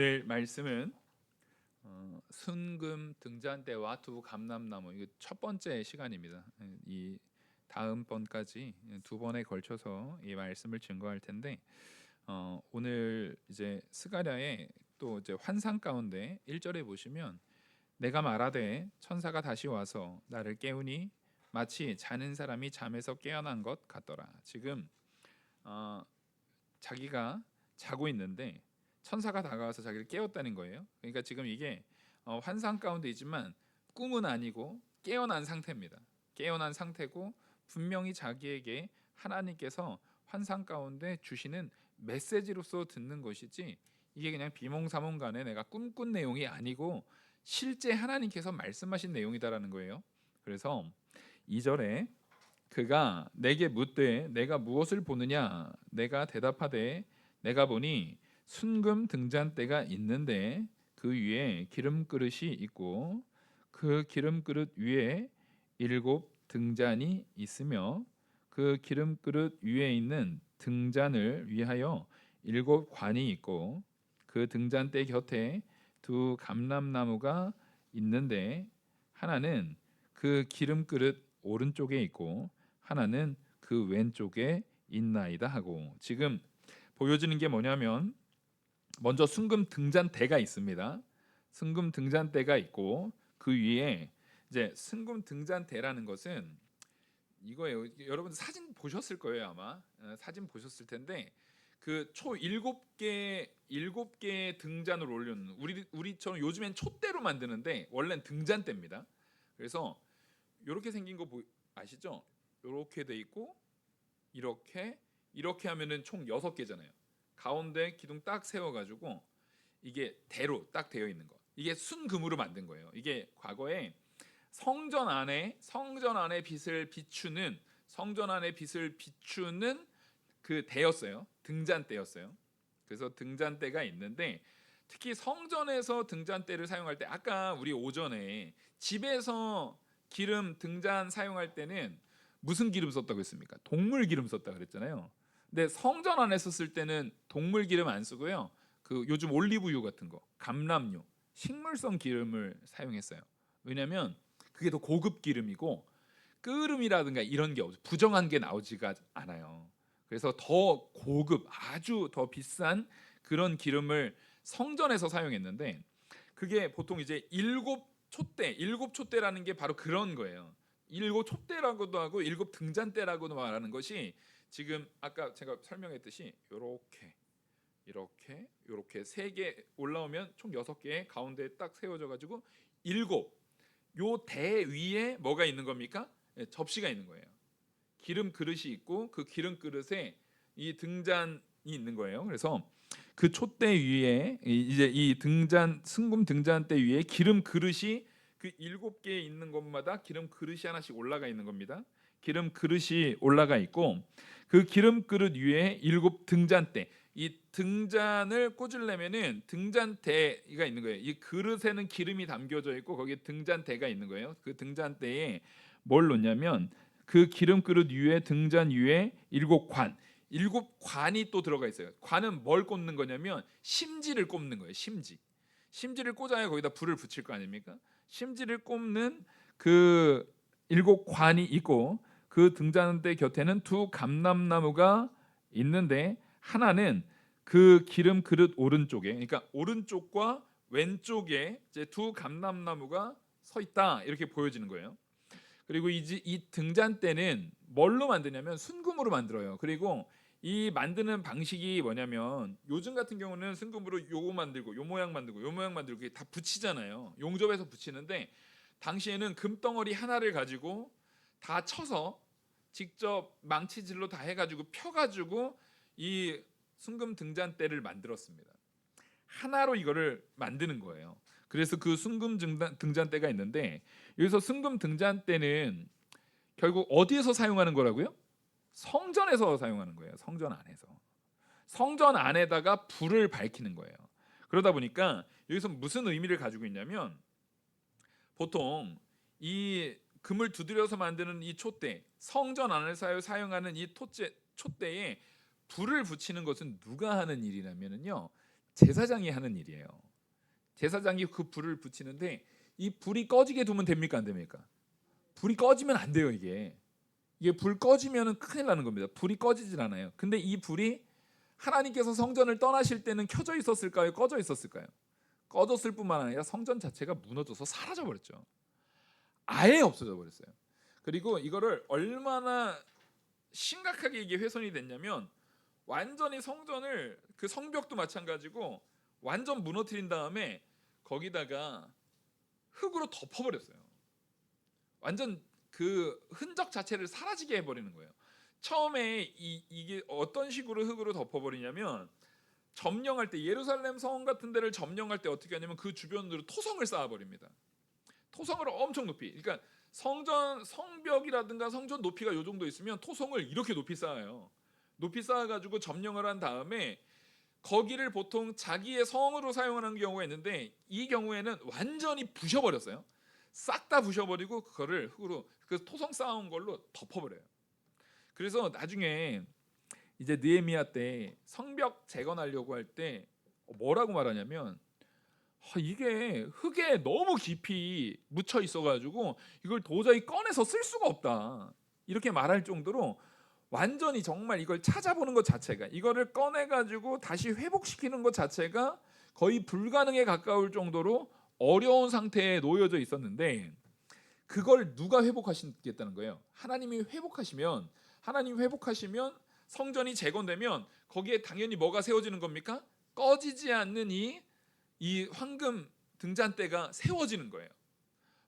오늘 말씀은 순금 등잔대와 두 감람나무, 이거 첫 번째 시간입니다. 이 다음번까지 두 번에 걸쳐서 이 말씀을 증거할 텐데, 오늘 이제 스가랴의 또 이제 환상 가운데 1절에 보시면, 내가 말하되 천사가 다시 와서 나를 깨우니 마치 자는 사람이 잠에서 깨어난 것 같더라. 지금 어, 자기가 자고 있는데 천사가 다가와서 자기를 깨웠다는 거예요. 그러니까 지금 이게 환상 가운데 있지만 꿈은 아니고 깨어난 상태입니다. 깨어난 상태고, 분명히 자기에게 하나님께서 환상 가운데 주시는 메시지로서 듣는 것이지, 이게 그냥 비몽사몽간에 내가 꿈꾼 내용이 아니고 실제 하나님께서 말씀하신 내용이다라는 거예요. 그래서 2절에 그가 내게 묻되 내가 무엇을 보느냐, 내가 대답하되 내가 보니 순금 등잔대가 있는데 그 위에 기름 그릇이 있고 그 기름 그릇 위에 7 등잔이 있으며 그 기름 그릇 위에 있는 등잔을 위하여 7관이 있고 그 등잔대 곁에 두 감람나무가 있는데 하나는 그 기름 그릇 오른쪽에 있고 하나는 그 왼쪽에 있나이다 하고, 지금 보여지는 게 뭐냐면, 먼저 순금 등잔대가 있습니다. 순금 등잔대가 있고 그 위에 이제 순금 등잔대라는 것은 이거예요. 여러분 사진 보셨을 거예요, 아마. 사진 보셨을 텐데, 그 초 7개 등잔을 올려놓는, 우리처럼 요즘엔 촛대로 만드는데 원래는 등잔대입니다. 그래서 이렇게 생긴 거 아시죠? 이렇게 돼 있고 이렇게 하면은 총 6개잖아요. 가운데 기둥 딱 세워가지고 이게 대로 딱 되어 있는 거. 이게 순금으로 만든 거예요. 이게 과거에 성전 안에 빛을 비추는 그 대였어요. 등잔대였어요. 그래서 등잔대가 있는데, 특히 성전에서 등잔대를 사용할 때, 아까 우리 오전에 집에서 기름 등잔 사용할 때는 무슨 기름 썼다고 했습니까? 동물 기름 썼다 그랬잖아요. 근데 성전 안에 썼을 때는 동물 기름 안 쓰고요. 그 요즘 올리브유 같은 거, 감람유, 식물성 기름을 사용했어요. 왜냐하면 그게 더 고급 기름이고 끓음이라든가 이런 게 부정한 게 나오지가 않아요. 그래서 더 고급, 아주 더 비싼 그런 기름을 성전에서 사용했는데, 그게 보통 이제 일곱 촛대라는 게 바로 그런 거예요. 7 촛대라고도 하고 7 등잔대라고도 말하는 것이, 지금 아까 제가 설명했듯이 이렇게 3개 올라오면 총 6개 가운데에 딱 세워져 가지고 7, 요 대 위에 뭐가 있는 겁니까? 접시가 있는 거예요. 기름 그릇이 있고 그 기름 그릇에 이 등잔이 있는 거예요. 그래서 그 촛대 위에 이제 이 순금 등잔대 위에 기름 그릇이 그 7개 있는 곳마다 기름 그릇이 하나씩 올라가 있는 겁니다. 기름 그릇이 올라가 있고 그 기름 그릇 위에 7 등잔대, 이 등잔을 꽂으려면은 등잔대가 있는 거예요. 이 그릇에는 기름이 담겨져 있고 거기에 등잔대가 있는 거예요. 그 등잔대에 뭘 놓냐면 그 기름 그릇 위에 등잔 위에 7관, 7관이 또 들어가 있어요. 관은 뭘 꽂는 거냐면 심지를 꼽는 거예요. 심지를 꽂아야 거기다 불을 붙일 거 아닙니까? 심지를 꼽는 그 7관이 있고 그 등잔대 곁에는 두 감람나무가 있는데 하나는 그 기름 그릇 오른쪽에, 그러니까 오른쪽과 왼쪽에 이제 두 감람나무가 서 있다, 이렇게 보여지는 거예요. 그리고 이 등잔대는 뭘로 만드냐면 순금으로 만들어요. 그리고 이 만드는 방식이 뭐냐면, 요즘 같은 경우는 순금으로 요거 만들고 요 모양 만들고 요 모양 만들고 다 붙이잖아요. 용접해서 붙이는데, 당시에는 금덩어리 하나를 가지고 다 쳐서 직접 망치질로 다 해가지고 펴가지고 이 순금 등잔대를 만들었습니다. 하나로 이거를 만드는 거예요. 그래서 그 순금 등잔대가 있는데, 여기서 순금 등잔대는 결국 어디에서 사용하는 거라고요? 성전에서 사용하는 거예요. 성전 안에다가 불을 밝히는 거예요. 그러다 보니까 여기서 무슨 의미를 가지고 있냐면, 보통 이 금을 두드려서 만드는 이 촛대, 성전 안에서 사용하는 이 촛대에 불을 붙이는 것은 누가 하는 일이냐면요, 제사장이 하는 일이에요. 제사장이 그 불을 붙이는데 이 불이 꺼지게 두면 됩니까 안 됩니까? 불이 꺼지면 안 돼요. 이게 불 꺼지면은 큰일 나는 겁니다. 불이 꺼지질 않아요. 근데 이 불이 하나님께서 성전을 떠나실 때는 켜져 있었을까요? 꺼져 있었을까요? 꺼졌을 뿐만 아니라 성전 자체가 무너져서 사라져 버렸죠. 아예 없어져 버렸어요. 그리고 이거를 얼마나 심각하게 이게 훼손이 됐냐면 완전히 성전을 그 성벽도 마찬가지고 완전 무너뜨린 다음에 거기다가 흙으로 덮어버렸어요. 완전 그 흔적 자체를 사라지게 해버리는 거예요. 처음에 이게 어떤 식으로 흙으로 덮어버리냐면 점령할 때 예루살렘 성 같은 데를 점령할 때 어떻게 하냐면 그 주변으로 토성을 쌓아버립니다. 토성을 엄청 높이. 그러니까 성전 성벽이라든가 성전 높이가 요 정도 있으면 토성을 이렇게 높이 쌓아요. 높이 쌓아가지고 점령을 한 다음에 거기를 보통 자기의 성으로 사용하는 경우가 있는데 이 경우에는 완전히 부셔버렸어요. 싹 다 부셔버리고 그거를 흙으로 그 토성 쌓아온 걸로 덮어버려요. 그래서 나중에 이제 느헤미야 때 성벽 재건하려고 할 때 뭐라고 말하냐면 이게 흙에 너무 깊이 묻혀 있어가지고 이걸 도저히 꺼내서 쓸 수가 없다 이렇게 말할 정도로 완전히 정말 이걸 찾아보는 것 자체가 이거를 꺼내가지고 다시 회복시키는 것 자체가 거의 불가능에 가까울 정도로 어려운 상태에 놓여져 있었는데 그걸 누가 회복하시겠다는 거예요? 하나님이 회복하시면 성전이 재건되면 거기에 당연히 뭐가 세워지는 겁니까? 꺼지지 않는 이 황금 등잔대가 세워지는 거예요.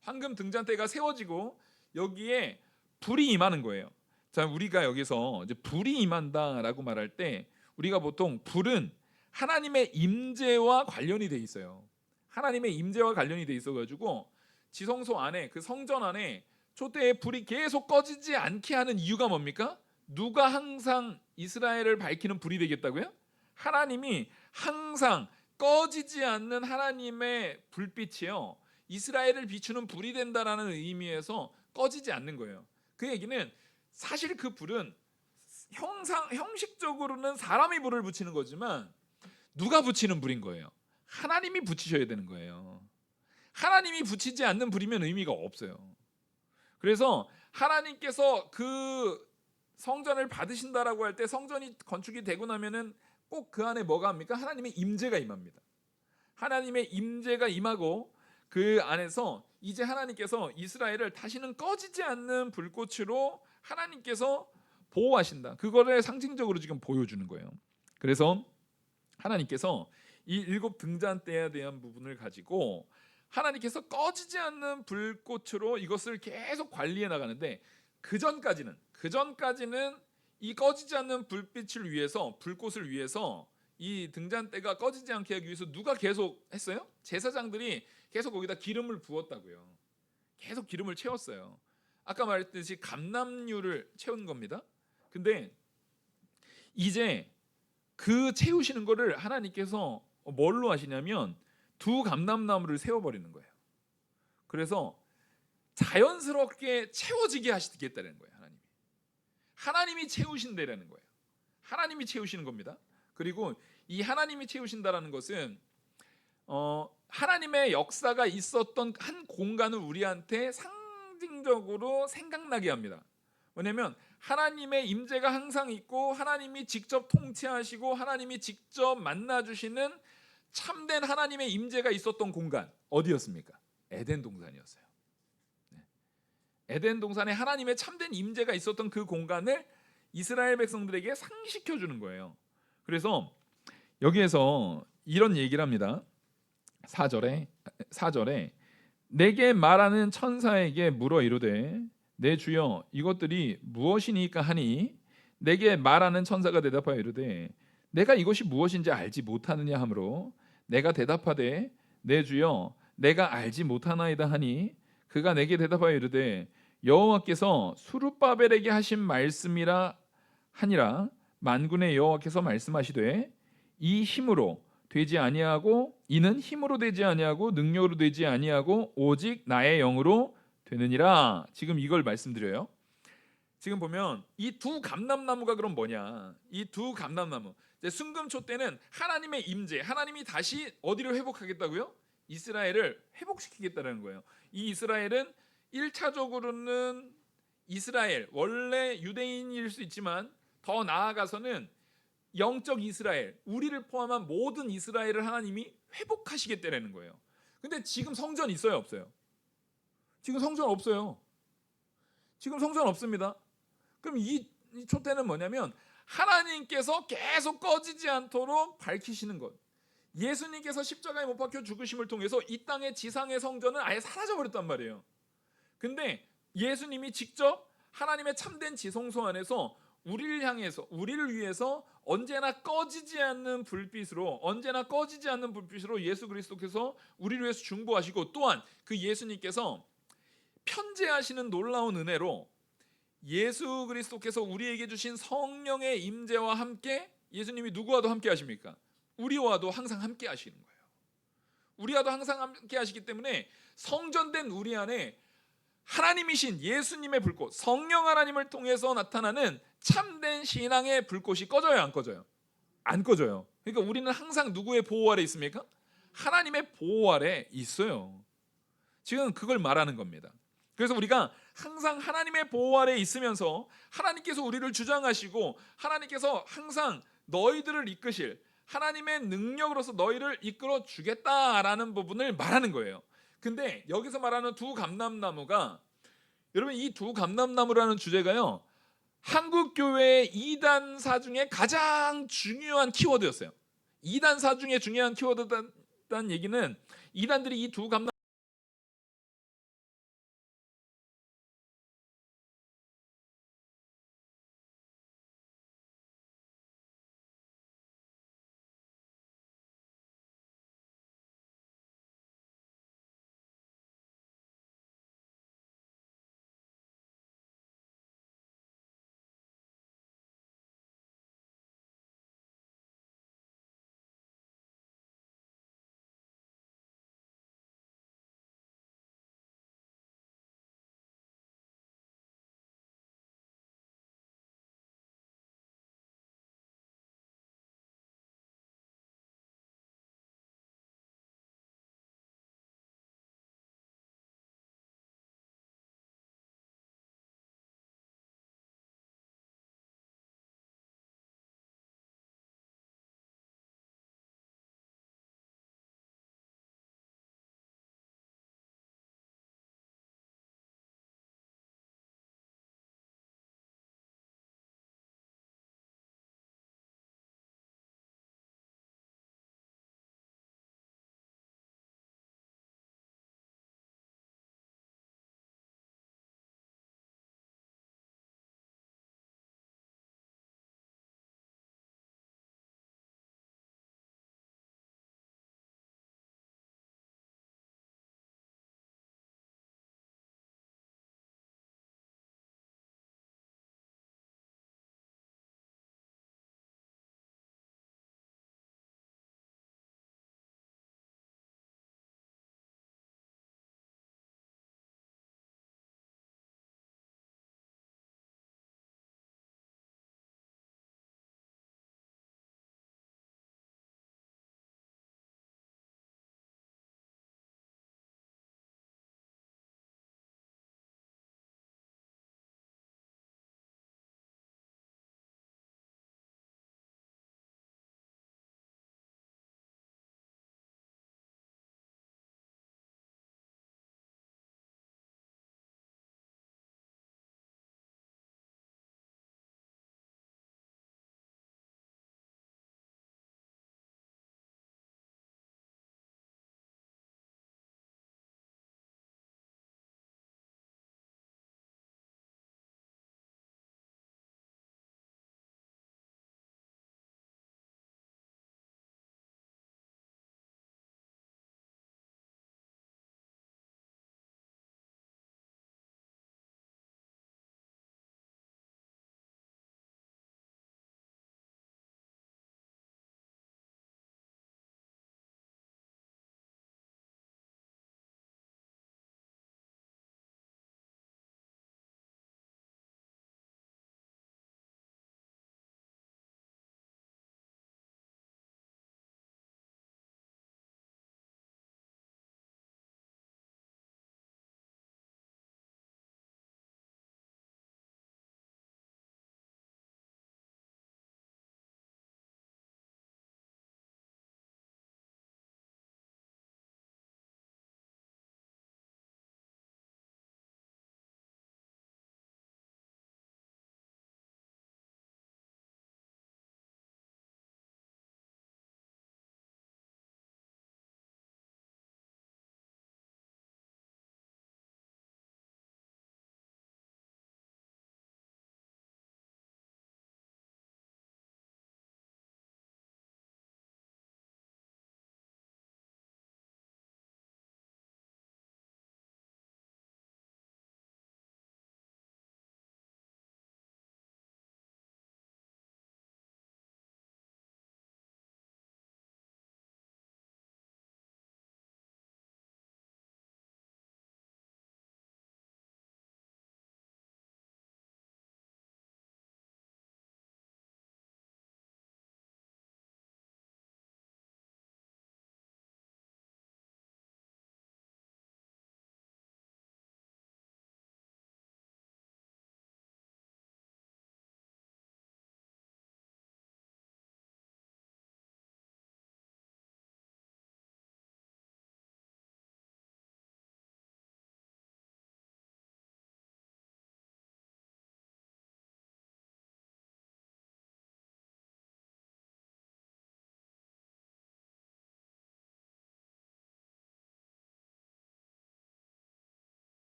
황금 등잔대가 세워지고 여기에 불이 임하는 거예요. 자, 우리가 여기서 이제 불이 임한다라고 말할 때 우리가 보통 불은 하나님의 임재와 관련이 돼 있어요. 하나님의 임재와 관련이 돼 있어가지고 지성소 안에 그 성전 안에 초대에 불이 계속 꺼지지 않게 하는 이유가 뭡니까? 누가 항상 이스라엘을 밝히는 불이 되겠다고요? 하나님이 항상 꺼지지 않는 하나님의 불빛이요 이스라엘을 비추는 불이 된다라는 의미에서 꺼지지 않는 거예요. 그 얘기는 사실 그 불은 형식적으로는 사람이 불을 붙이는 거지만 누가 붙이는 불인 거예요? 하나님이 붙이셔야 되는 거예요. 하나님이 붙이지 않는 불이면 의미가 없어요. 그래서 하나님께서 그 성전을 받으신다라고 할 때 성전이 건축이 되고 나면은 꼭 그 안에 뭐가 합니까? 하나님의 임재가 임합니다. 하나님의 임재가 임하고 그 안에서 이제 하나님께서 이스라엘을 다시는 꺼지지 않는 불꽃으로 하나님께서 보호하신다. 그거를 상징적으로 지금 보여주는 거예요. 그래서 하나님께서 이 일곱 등잔대에 대한 부분을 가지고 하나님께서 꺼지지 않는 불꽃으로 이것을 계속 관리해 나가는데 그 전까지는 이 꺼지지 않는 불빛을 위해서 불꽃을 위해서 이 등잔대가 꺼지지 않게 하기 위해서 누가 계속 했어요? 제사장들이 계속 거기다 기름을 부었다고요. 계속 기름을 채웠어요. 아까 말했듯이 감람류를 채운 겁니다. 근데 이제 그 채우시는 거를 하나님께서 뭘로 하시냐면 두 감람나무를 세워버리는 거예요. 그래서 자연스럽게 채워지게 하시겠다는 거예요. 하나님이 채우신다라는 거예요. 하나님이 채우시는 겁니다. 그리고 이 하나님이 채우신다라는 것은 하나님의 역사가 있었던 한 공간을 우리한테 상징적으로 생각나게 합니다. 왜냐하면 하나님의 임재가 항상 있고 하나님이 직접 통치하시고 하나님이 직접 만나주시는 참된 하나님의 임재가 있었던 공간 어디였습니까? 에덴 동산이었어요. 에덴 동산에 하나님의 참된 임재가 있었던 그 공간을 이스라엘 백성들에게 상기시켜 주는 거예요. 그래서 여기에서 이런 얘기를 합니다. 4절에 내게 말하는 천사에게 물어 이르되 내 주여 이것들이 무엇이니까 하니 내게 말하는 천사가 대답하여 이르되 내가 이것이 무엇인지 알지 못하느냐 하므로 내가 대답하되 내 주여 내가 알지 못하나이다 하니 그가 내게 대답하여 이르되 여호와께서 수룹바벨에게 하신 말씀이라 하니라. 만군의 여호와께서 말씀하시되 이 힘으로 되지 아니하고 이는 힘으로 되지 아니하고 능력으로 되지 아니하고 오직 나의 영으로 되느니라. 지금 이걸 말씀드려요. 지금 보면 이 두 감람나무가 그럼 뭐냐? 이 두 감람나무 이제 순금초 때는 하나님의 임재, 하나님이 다시 어디를 회복하겠다고요? 이스라엘을 회복시키겠다는 거예요. 이 이스라엘은 1차적으로는 이스라엘, 원래 유대인일 수 있지만 더 나아가서는 영적 이스라엘, 우리를 포함한 모든 이스라엘을 하나님이 회복하시겠다는 거예요. 근데 지금 성전 있어요, 없어요? 지금 성전 없어요. 지금 성전 없습니다. 그럼 이 촛대는 뭐냐면 하나님께서 계속 꺼지지 않도록 밝히시는 것. 예수님께서 십자가에 못 박혀 죽으심을 통해서 이 땅의 지상의 성전은 아예 사라져버렸단 말이에요. 근데 예수님이 직접 하나님의 참된 지성소 안에서 우리를 향해서, 우리를 위해서 언제나 꺼지지 않는 불빛으로 예수 그리스도께서 우리를 위해서 중보하시고, 또한 그 예수님께서 편재하시는 놀라운 은혜로 예수 그리스도께서 우리에게 주신 성령의 임재와 함께, 예수님이 누구와도 함께 하십니까? 우리와도 항상 함께 하시는 거예요. 우리와도 항상 함께 하시기 때문에 성전된 우리 안에 하나님이신 예수님의 불꽃, 성령 하나님을 통해서 나타나는 참된 신앙의 불꽃이 꺼져요, 안 꺼져요? 안 꺼져요. 그러니까 우리는 항상 누구의 보호 아래 있습니까? 하나님의 보호 아래 있어요. 지금 그걸 말하는 겁니다. 그래서 우리가 항상 하나님의 보호 아래 있으면서 하나님께서 우리를 주장하시고 하나님께서 항상 너희들을 이끄실 하나님의 능력으로서 너희를 이끌어 주겠다라는 부분을 말하는 거예요. 근데 여기서 말하는 두 감람나무가, 여러분 이 두 감람나무라는 주제가요, 한국 교회의 이단사 중에 가장 중요한 키워드였어요. 이단사 중에 중요한 키워드다는 얘기는 이단들이 이 두 감람